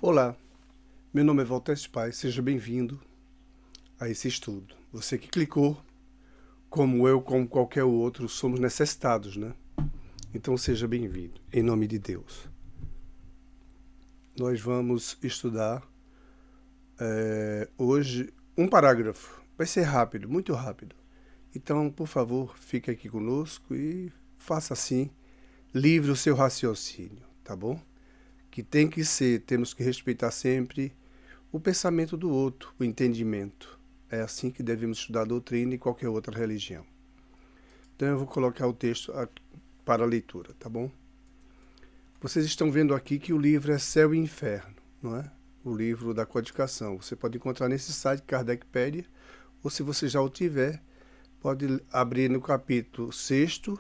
Olá, meu nome é Walter Paz, seja bem-vindo a esse estudo. Você que clicou, como eu, como qualquer outro, somos necessitados, né? Então seja bem-vindo, em nome de Deus. Nós vamos estudar hoje um parágrafo. Vai ser rápido, muito rápido. Então, por favor, fique aqui conosco e faça assim, livre o seu raciocínio, tá bom? Que tem que ser, temos que respeitar sempre o pensamento do outro, o entendimento. É assim que devemos estudar a doutrina e qualquer outra religião. Então eu vou colocar o texto para a leitura, tá bom? Vocês estão vendo aqui que o livro é Céu e Inferno, não é? O livro da codificação. Você pode encontrar nesse site Kardecpedia, ou se você já o tiver, pode abrir no capítulo 6º,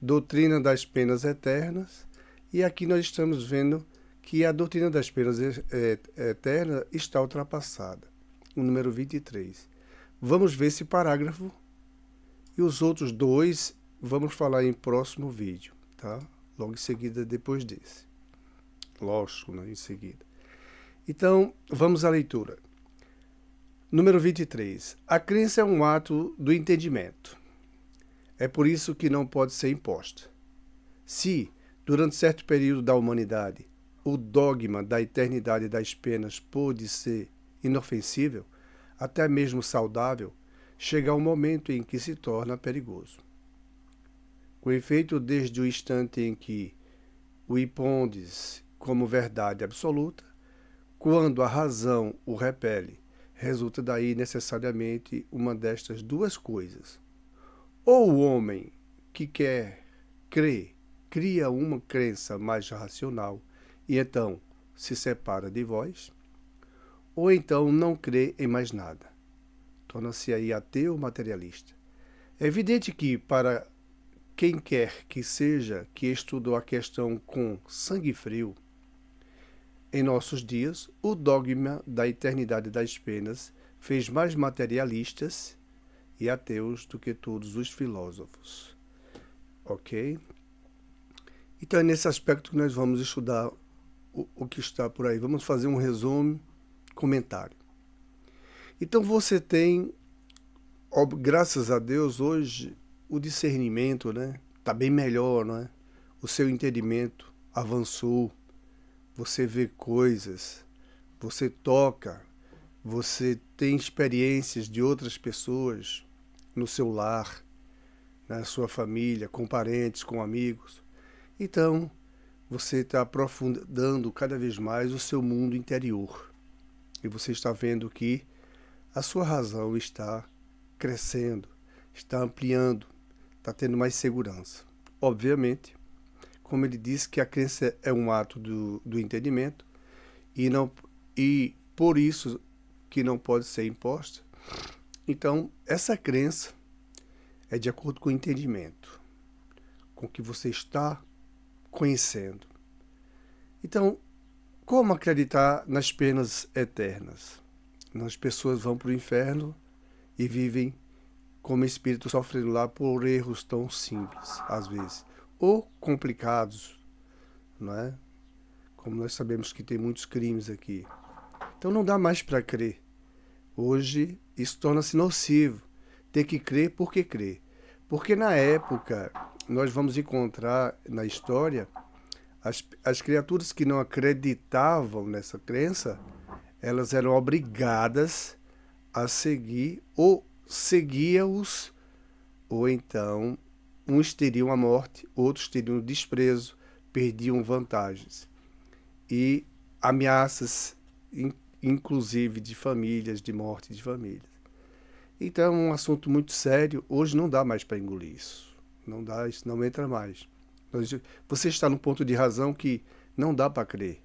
Doutrina das Penas Eternas, e aqui nós estamos vendo que a doutrina das penas eternas está ultrapassada. O número 23. Vamos ver esse parágrafo e os outros dois vamos falar em próximo vídeo, tá? Logo em seguida, depois desse. Lógico, né? Em seguida. Então, vamos à leitura. Número 23. A crença é um ato do entendimento. É por isso que não pode ser imposta. Se, durante certo período da humanidade, o dogma da eternidade das penas pôde ser inofensível, até mesmo saudável, chega um momento em que se torna perigoso. Com efeito, desde o instante em que o impondes como verdade absoluta, quando a razão o repele, resulta daí necessariamente uma destas duas coisas. Ou o homem que quer crer cria uma crença mais racional e então se separa de vós, ou então não crê em mais nada. Torna-se aí ateu materialista. É evidente que, para quem quer que seja que estudou a questão com sangue frio, em nossos dias, o dogma da eternidade das penas fez mais materialistas e ateus do que todos os filósofos. Ok? Então é nesse aspecto que nós vamos estudar o que está por aí. Vamos fazer um resumo, comentário. Então você tem, graças a Deus, hoje o discernimento, né? Está bem melhor, não é? O seu entendimento avançou. Você vê coisas, você toca, você tem experiências de outras pessoas no seu lar, na sua família, com parentes, com amigos. Então, você está aprofundando cada vez mais o seu mundo interior. E você está vendo que a sua razão está crescendo, está ampliando, está tendo mais segurança. Obviamente, como ele disse, que a crença é um ato do entendimento e por isso que não pode ser imposta. Então, essa crença é de acordo com o entendimento, com o que você está conhecendo. Então, como acreditar nas penas eternas? As pessoas vão para o inferno e vivem como espírito sofrendo lá por erros tão simples, às vezes, ou complicados, não é? Como nós sabemos que tem muitos crimes aqui. Então não dá mais para crer. Hoje isso torna-se nocivo. Ter que crer porque crer. Porque na época nós vamos encontrar na história as criaturas que não acreditavam nessa crença, elas eram obrigadas a seguir, ou seguia-os, ou então uns teriam a morte, outros teriam o desprezo, perdiam vantagens. E ameaças, inclusive de famílias, de morte de famílias. Então é um assunto muito sério. Hoje não dá mais para engolir isso. Não dá, isso não entra mais. Você está no ponto de razão que não dá para crer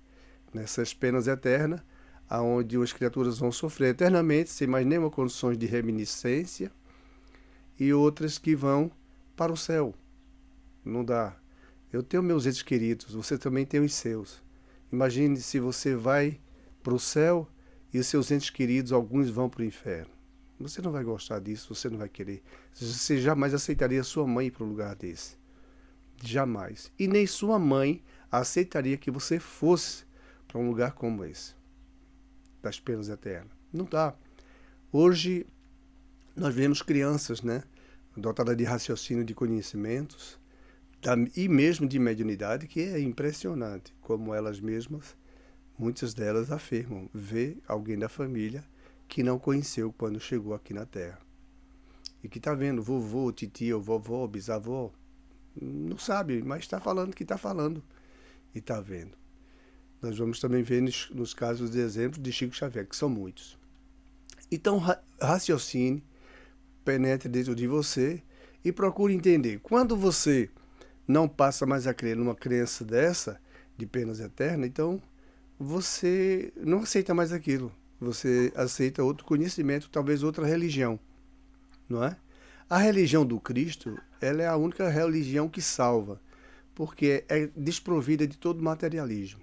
nessas penas eternas, aonde as criaturas vão sofrer eternamente, sem mais nenhuma condições de reminiscência, e outras que vão para o céu. Não dá. Eu tenho meus entes queridos, você também tem os seus. Imagine se você vai para o céu e os seus entes queridos, alguns vão para o inferno. Você não vai gostar disso, você não vai querer. Você jamais aceitaria sua mãe para um lugar desse. Jamais. E nem sua mãe aceitaria que você fosse para um lugar como esse, das penas eternas. Não dá. Hoje, nós vemos crianças, né, dotadas de raciocínio, de conhecimentos, e mesmo de mediunidade, que é impressionante, como elas mesmas, muitas delas afirmam, ver alguém da família que não conheceu quando chegou aqui na Terra. E que está vendo vovô, titia, vovó, bisavó, não sabe, mas está falando que está falando e está vendo. Nós vamos também ver nos casos de exemplos de Chico Xavier, que são muitos. Então, raciocine, penetre dentro de você e procure entender. Quando você não passa mais a crer numa crença dessa, de penas eternas, então você não aceita mais aquilo. Você aceita outro conhecimento, talvez outra religião, não é? A religião do Cristo, ela é a única religião que salva, porque é desprovida de todo materialismo,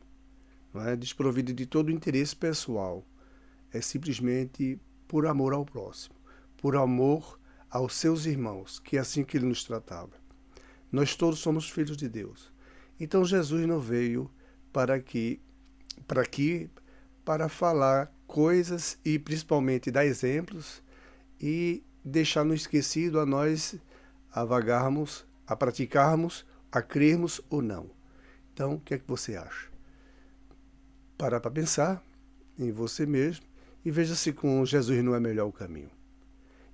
não é? Desprovida de todo interesse pessoal. É simplesmente por amor ao próximo, por amor aos seus irmãos, que é assim que ele nos tratava. Nós todos somos filhos de Deus. Então Jesus não veio para falar coisas e principalmente dar exemplos e deixar no esquecido a nós a vagarmos, a praticarmos, a crermos ou não. Então, o que é que você acha? Parar para pensar em você mesmo e veja se com Jesus não é melhor o caminho.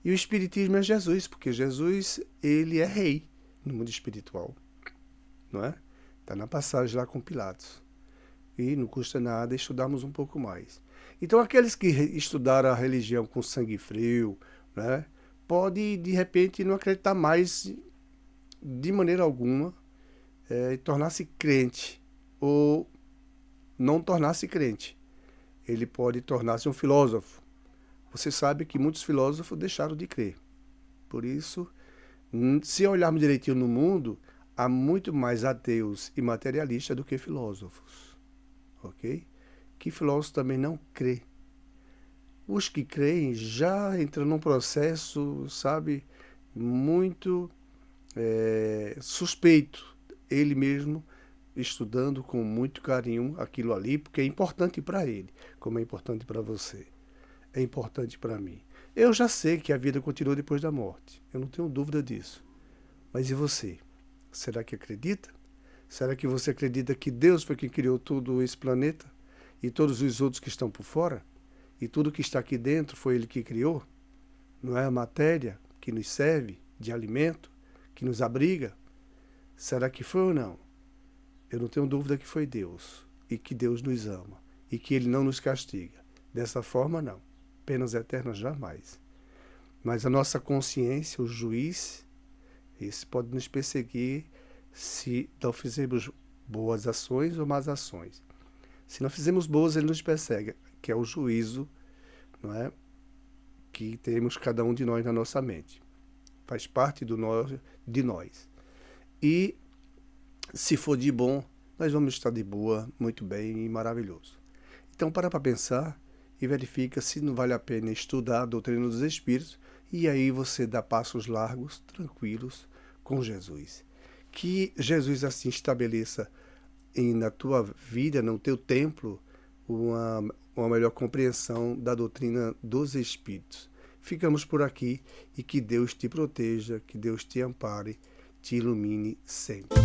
E o Espiritismo é Jesus, porque Jesus, ele é rei no mundo espiritual, não é? Está na passagem lá com Pilatos. E não custa nada estudarmos um pouco mais. Então, aqueles que estudaram a religião com sangue frio, né, pode, de repente, não acreditar mais de maneira alguma e tornar-se crente ou não tornar-se crente. Ele pode tornar-se um filósofo. Você sabe que muitos filósofos deixaram de crer. Por isso, se olharmos direitinho no mundo, há muito mais ateus e materialistas do que filósofos. Ok? Que filósofo também não crê. Os que creem já entram num processo, sabe, muito suspeito. Ele mesmo estudando com muito carinho aquilo ali, porque é importante para ele, como é importante para você. É importante para mim. Eu já sei que a vida continua depois da morte. Eu não tenho dúvida disso. Mas e você? Será que acredita? Será que você acredita que Deus foi quem criou todo esse planeta? E todos os outros que estão por fora? E tudo que está aqui dentro foi Ele que criou? Não é a matéria que nos serve de alimento, que nos abriga? Será que foi ou não? Eu não tenho dúvida que foi Deus. E que Deus nos ama. E que Ele não nos castiga. Dessa forma, não. Penas eternas, jamais. Mas a nossa consciência, o juiz, esse pode nos perseguir se não fizermos boas ações ou más ações. Se não fizermos boas, ele nos persegue, que é o juízo, não é? Que temos cada um de nós na nossa mente. Faz parte de nós. E se for de bom, nós vamos estar de boa, muito bem e maravilhoso. Então, para pensar e verifica se não vale a pena estudar a doutrina dos Espíritos e aí você dá passos largos, tranquilos, com Jesus. Que Jesus assim estabeleça na tua vida, no teu templo, uma melhor compreensão da doutrina dos Espíritos. Ficamos por aqui e que Deus te proteja, que Deus te ampare, te ilumine sempre.